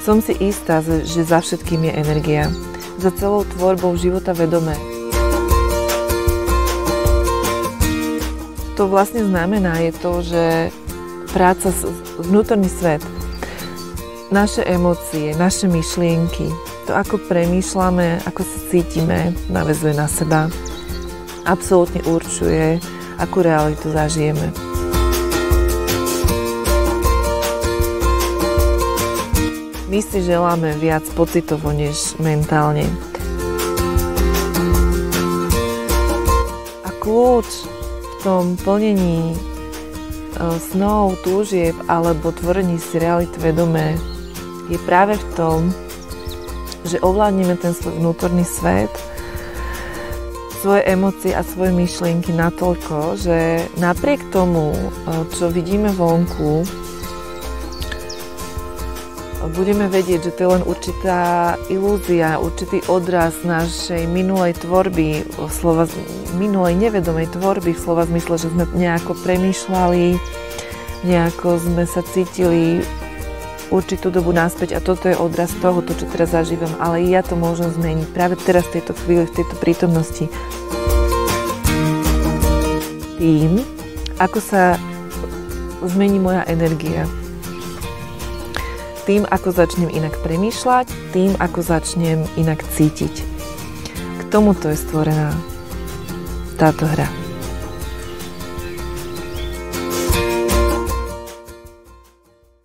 Som si istá, že za všetkým je energia. Za celou tvorbou života vedomé. To vlastne znamená je to, že práca vnútorný svet, naše emócie, naše myšlienky, to ako premýšľame, ako sa cítime, naväzuje na seba. Absolútne určuje, akú realitu zažijeme. My si želáme viac pocitovo, než mentálne. A kľúč v tom plnení snov, túžieb alebo tvorení si reality vedomé je práve v tom, že ovládneme ten svoj vnútorný svet, svoje emócie a svoje myšlienky natoľko, že napriek tomu, čo vidíme vonku, budeme vedieť, že to je len určitá ilúzia, určitý odraz našej minulej tvorby, minulej nevedomej tvorby, v slova zmysle, že sme nejako premýšľali, nejako sme sa cítili určitú dobu naspäť a toto je odraz toho, čo teraz zažívam, ale ja to môžem zmeniť práve teraz, v tejto chvíli, v tejto prítomnosti. Tým, ako sa zmení moja energia. Tým, ako začnem inak premýšľať, tým, ako začnem inak cítiť. K tomuto je stvorená táto hra.